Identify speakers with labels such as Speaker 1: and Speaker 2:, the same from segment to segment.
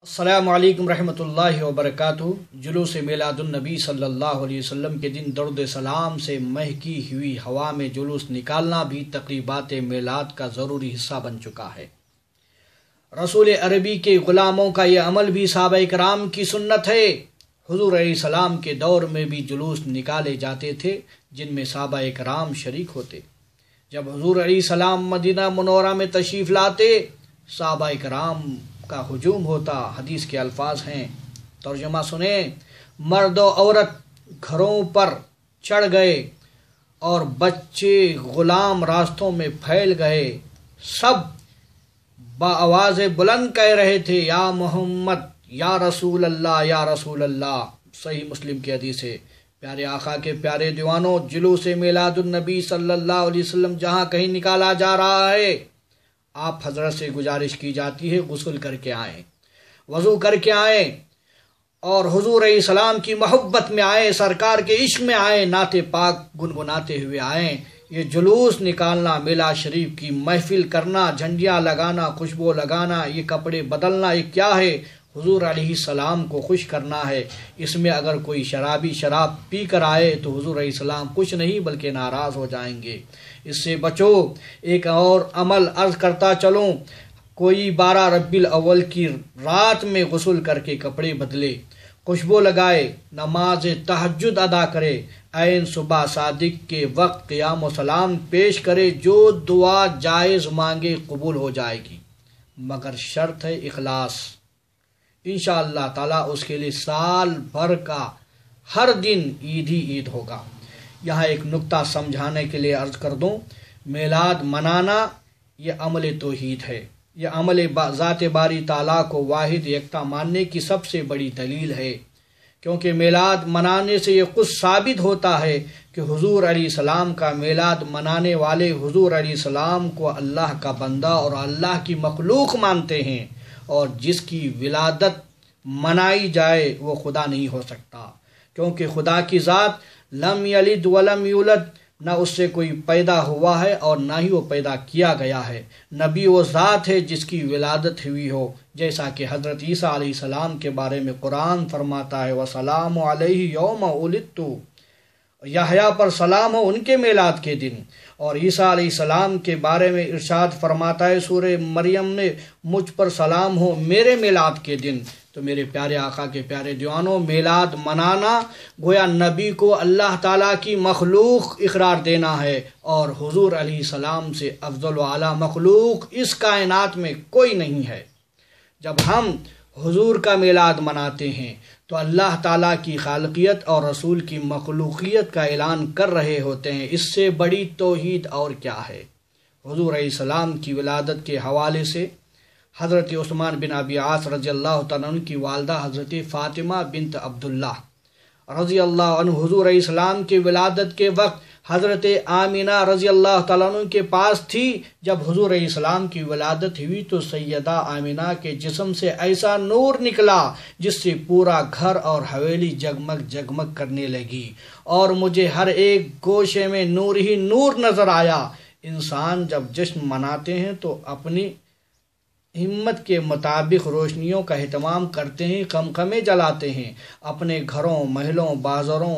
Speaker 1: السلام علیکم رحمۃ اللہ وبرکاتہ۔ جلوس میلاد النبی صلی اللہ علیہ وسلم کے دن درود سلام سے مہکی ہوئی ہوا میں جلوس نکالنا بھی تقریبات میلاد کا ضروری حصہ بن چکا ہے۔ رسول عربی کے غلاموں کا یہ عمل بھی صحابہ کرام کی سنت ہے۔ حضور علیہ السلام کے دور میں بھی جلوس نکالے جاتے تھے جن میں صحابہ کرام شریک ہوتے۔ جب حضور علیہ السلام مدینہ منورہ میں تشریف لاتے، صحابہ کرام کا ہجوم ہوتا۔ حدیث کے الفاظ ہیں، ترجمہ سنیں، مرد و عورت گھروں پر چڑھ گئے اور بچے غلام راستوں میں پھیل گئے، سب بآواز بلند کہہ رہے تھے، یا محمد، یا رسول اللہ، یا رسول اللہ۔ صحیح مسلم کی حدیث ہے۔ پیارے آقا کے پیارے دیوانوں، جلوس میلاد النبی صلی اللہ علیہ وسلم جہاں کہیں نکالا جا رہا ہے، آپ حضرت سے گزارش کی جاتی ہے غسل کر کے آئیں، وضو کر کے آئیں اور حضور علیہ السلام کی محبت میں آئیں، سرکار کے عشق میں آئیں، نعت پاک گنگناتے ہوئے آئیں۔ یہ جلوس نکالنا، میلاد شریف کی محفل کرنا، جھنڈیاں لگانا، خوشبو لگانا، یہ کپڑے بدلنا، یہ کیا ہے؟ حضور علیہ السلام کو خوش کرنا ہے۔ اس میں اگر کوئی شرابی شراب پی کر آئے تو حضور علیہ السلام خوش نہیں بلکہ ناراض ہو جائیں گے، اس سے بچو۔ ایک اور عمل عرض کرتا چلوں، کوئی 12 ربیع الاول کی رات میں غسل کر کے کپڑے بدلے، خوشبو لگائے، نماز تہجد ادا کرے، عین صبح صادق کے وقت قیام و سلام پیش کرے، جو دعا جائز مانگے قبول ہو جائے گی، مگر شرط ہے اخلاص۔ انشاءاللہ تعالیٰ اس کے لیے سال بھر کا ہر دن عید ہی عید ہوگا۔ یہاں ایک نقطہ سمجھانے کے لیے عرض کر دوں، میلاد منانا یہ عمل توحید ہے، یہ عمل ذات باری تعالیٰ کو واحد یکتا ماننے کی سب سے بڑی دلیل ہے، کیونکہ میلاد منانے سے یہ خود ثابت ہوتا ہے کہ حضور علیہ السلام کا میلاد منانے والے حضور علیہ السلام کو اللہ کا بندہ اور اللہ کی مخلوق مانتے ہیں، اور جس کی ولادت منائی جائے وہ خدا نہیں ہو سکتا، کیونکہ خدا کی ذات لم یلد ولم یولد، نہ اس سے کوئی پیدا ہوا ہے اور نہ ہی وہ پیدا کیا گیا ہے۔ نبی وہ ذات ہے جس کی ولادت ہوئی ہو، جیسا کہ حضرت عیسیٰ علیہ السلام کے بارے میں قرآن فرماتا ہے، وَسَلَامُ عَلَيْهِ يَوْمَ وُلِدتُّ، یحییٰ پر سلام ہو ان کے میلاد کے دن۔ اور عیسیٰ علیہ السلام کے بارے میں ارشاد فرماتا ہے سورہ مریم میں، مجھ پر سلام ہو میرے میلاد کے دن۔ تو میرے پیارے آقا کے پیارے دیوانوں، میلاد منانا گویا نبی کو اللہ تعالیٰ کی مخلوق اقرار دینا ہے، اور حضور علیہ السلام سے افضل و اعلیٰ مخلوق اس کائنات میں کوئی نہیں ہے۔ جب ہم حضور کا میلاد مناتے ہیں تو اللہ تعالیٰ کی خالقیت اور رسول کی مخلوقیت کا اعلان کر رہے ہوتے ہیں۔ اس سے بڑی توحید اور کیا ہے؟ حضور علیہ السلام کی ولادت کے حوالے سے حضرت عثمان بن ابی عاص رضی اللہ تعالیٰ عنہ کی والدہ حضرت فاطمہ بنت عبداللہ رضی اللہ عنہ حضور علیہ السلام کی ولادت کے وقت حضرت آمینہ رضی اللہ تعالیٰ عنہ کے پاس تھی۔ جب حضور علیہ السلام کی ولادت ہوئی تو سیدہ آمینہ کے جسم سے ایسا نور نکلا جس سے پورا گھر اور حویلی جگمگ جگمگ کرنے لگی، اور مجھے ہر ایک گوشے میں نور ہی نور نظر آیا۔ انسان جب جشن مناتے ہیں تو اپنی ہمت کے مطابق روشنیوں کا اہتمام کرتے ہیں، قمقمے جلاتے ہیں، اپنے گھروں، محلوں، بازاروں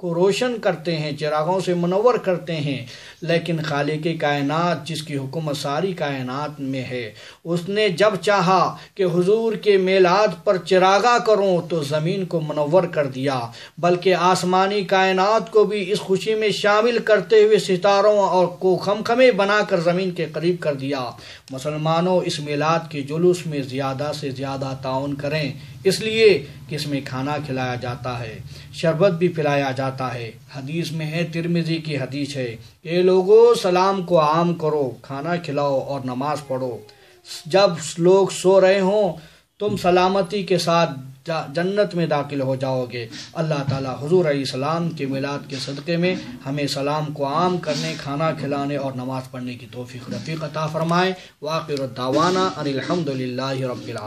Speaker 1: کو روشن کرتے ہیں، چراغوں سے منور کرتے ہیں، لیکن خالق کائنات جس کی حکومت ساری کائنات میں ہے، اس نے جب چاہا کہ حضور کے میلاد پر چراغاں کروں تو زمین کو منور کر دیا، بلکہ آسمانی کائنات کو بھی اس خوشی میں شامل کرتے ہوئے ستاروں اور کو خمخمے بنا کر زمین کے قریب کر دیا۔ مسلمانوں، اس میلاد کے جلوس میں زیادہ سے زیادہ تعاون کریں، اس لیے کہ اس میں کھانا کھلایا جاتا ہے، شربت بھی پلایا جاتا ہے۔ حدیث میں ہے، ترمذی کی حدیث ہے، کہ لوگوں سلام کو عام کرو، کھانا کھلاؤ اور نماز پڑھو۔ جب لوگ سو رہے ہوں تم سلامتی کے ساتھ جنت میں داخل ہو جاؤ گے۔ اللہ تعالیٰ حضور علیہ السلام کے میلاد کے صدقے میں ہمیں سلام کو عام کرنے، کھانا کھلانے اور نماز پڑھنے کی توفیق رفیق عطا فرمائے۔ وآخر الدعوانا ان الحمد للہ رب العالمین۔